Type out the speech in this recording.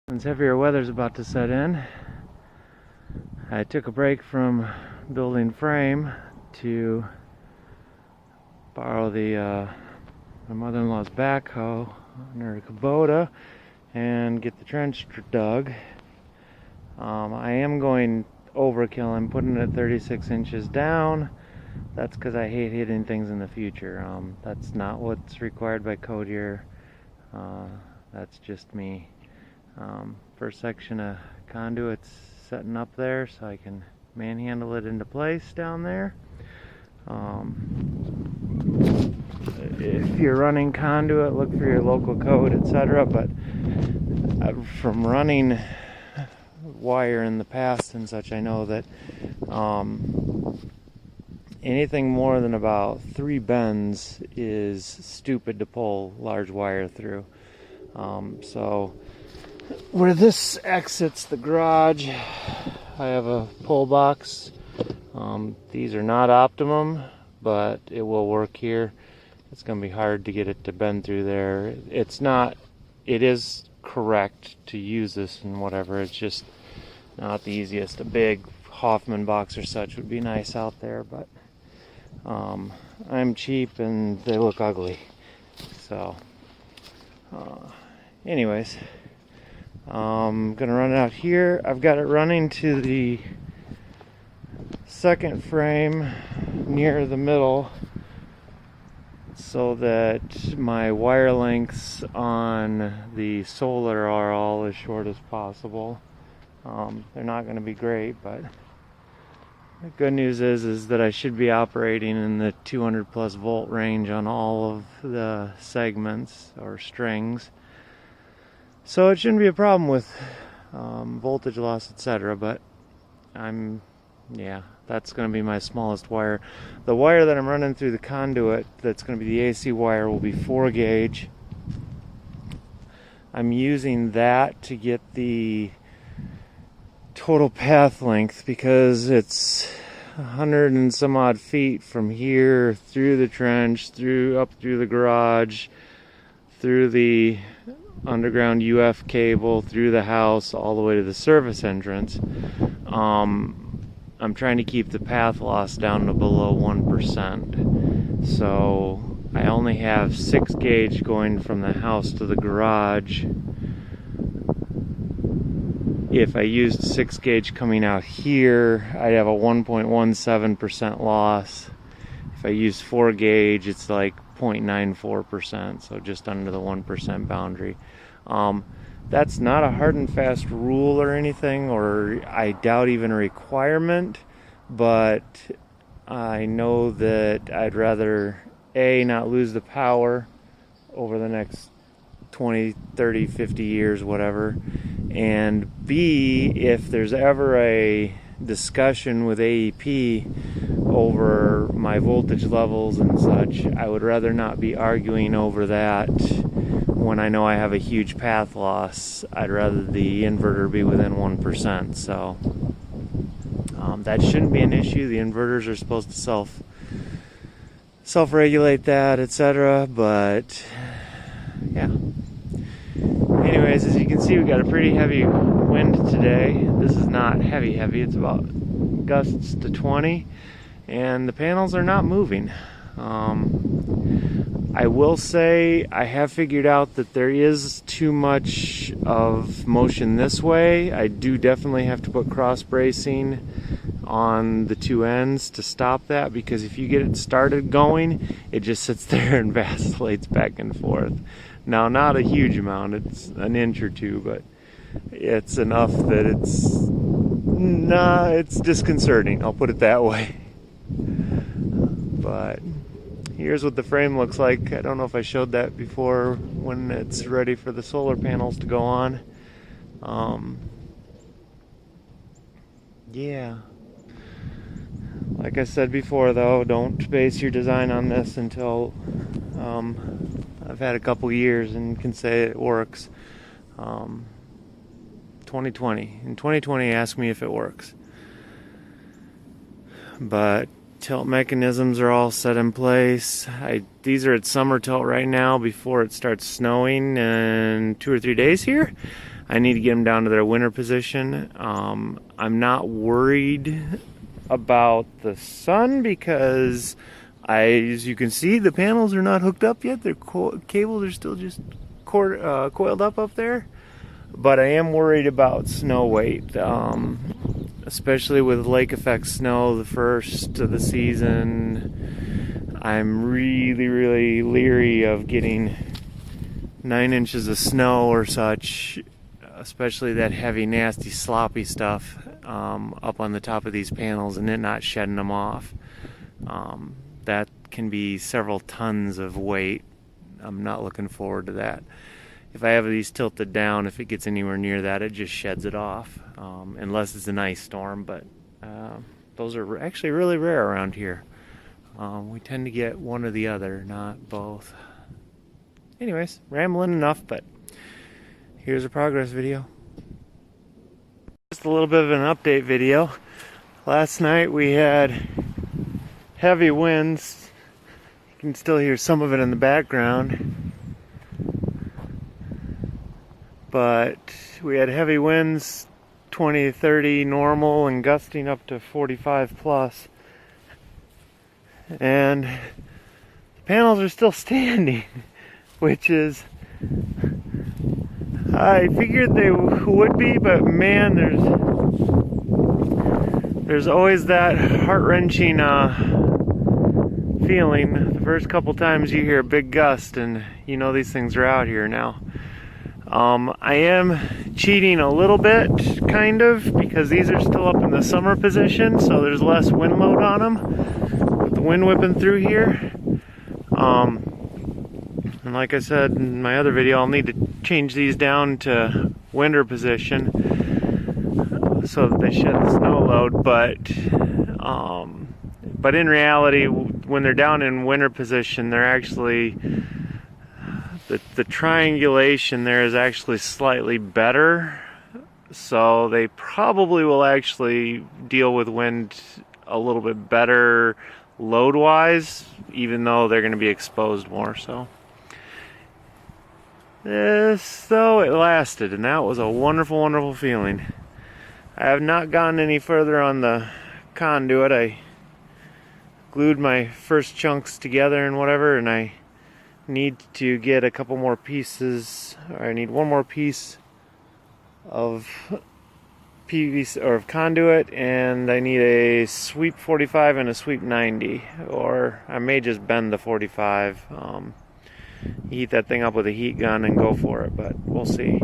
Since heavier weather's about to set in, I took a break from building frame to borrow my mother-in-law's backhoe on her Kubota and get the trench dug. I am going overkill. I'm putting it 36 inches down. That's because I hate hitting things in the future. That's not what's required by code here. That's just me. First section of conduit's setting up there so I can manhandle it into place down there. If you're running conduit, look for your local code, etc. But from running wire in the past and such, I know that anything more than about 3 bends is stupid to pull large wire through. So where this exits the garage, I have a pull box. These are not optimum, but it will work here. It's going to be hard to get it to bend through there. It is correct to use this and whatever. It's just not the easiest. A big Hoffman box or such would be nice out there, but I'm cheap and they look ugly. So anyways, I'm gonna run it out here. I've got it running to the second frame near the middle so that my wire lengths on the solar are all as short as possible. They're not going to be great, but the good news is that I should be operating in the 200 plus volt range on all of the segments or strings, so it shouldn't be a problem with voltage loss, etc. But that's going to be my smallest wire. The wire that I'm running through the conduit, that's going to be the AC wire, will be 4 gauge. I'm using that to get the total path length because it's 100 and some odd feet from here through the trench, up through the garage, through the underground UF cable, through the house, all the way to the service entrance. I'm trying to keep the path loss down to below 1%. So I only have 6 gauge going from the house to the garage. If I used 6 gauge coming out here, I'd have a 1.17% loss. If I use 4 gauge, it's like 0.94%, so just under the 1% boundary. That's not a hard and fast rule or anything, or I doubt even a requirement, but I know that I'd rather A, not lose the power over the next 20, 30, 50 years, whatever, and B, if there's ever a discussion with AEP over my voltage levels and such, I would rather not be arguing over that when I know I have a huge path loss. I'd rather the inverter be within 1%. So that shouldn't be an issue. The inverters are supposed to self-regulate that, etc. But yeah. Anyways, as you can see, we got a pretty heavy wind today. This is not heavy. It's about gusts to 20, and the panels are not moving. I will say I have figured out that there is too much of motion this way. I do definitely have to put cross bracing on the 2 ends to stop that, because if you get it started going, it just sits there and vacillates back and forth. Now, not a huge amount, it's an inch or 2, but it's enough that it's disconcerting, I'll put it that way. But here's what the frame looks like. I don't know if I showed that before when it's ready for the solar panels to go on. Yeah. Like I said before, though, don't base your design on this until I've had a couple years and can say it works. 2020. In 2020, ask me if it works. But tilt mechanisms are all set in place. These are at summer tilt right now before it starts snowing in 2 or 3 days here. I need to get them down to their winter position. I'm not worried about the sun because as you can see, the panels are not hooked up yet. Their cables are still just coiled up there. But I am worried about snow weight, especially with lake effect snow the first of the season. I'm really leery of getting 9 inches of snow or such, especially that heavy, nasty, sloppy stuff up on the top of these panels and it not shedding them off. That can be several tons of weight. I'm not looking forward to that. If I have these tilted down, if it gets anywhere near that, it just sheds it off, unless it's an ice storm, but those are actually really rare around here. We tend to get one or the other, not both. Anyways, rambling enough, but here's a progress video. Just a little bit of an update video. Last night we had heavy winds. You can still hear some of it in the background. But we had heavy winds, 20 to 30 normal and gusting up to 45 plus. And the panels are still standing, which is, I figured they would be, but man, there's always that heart-wrenching feeling the first couple times you hear a big gust and you know these things are out here now. I am cheating a little bit, kind of, because these are still up in the summer position, so there's less wind load on them with the wind whipping through here. And like I said in my other video, I'll need to change these down to winter position so that they shed the snow load, but in reality, when they're down in winter position, they're actually the triangulation there is actually slightly better, so they probably will actually deal with wind a little bit better load wise, even though they're going to be exposed more. So this, though, it lasted, and that was a wonderful feeling. I have not gotten any further on the conduit. I glued my first chunks together and whatever, and I need to get a couple more pieces, or I need one more piece of PVC or of conduit, and I need a sweep 45 and a sweep 90, or I may just bend the 45, heat that thing up with a heat gun and go for it, but we'll see.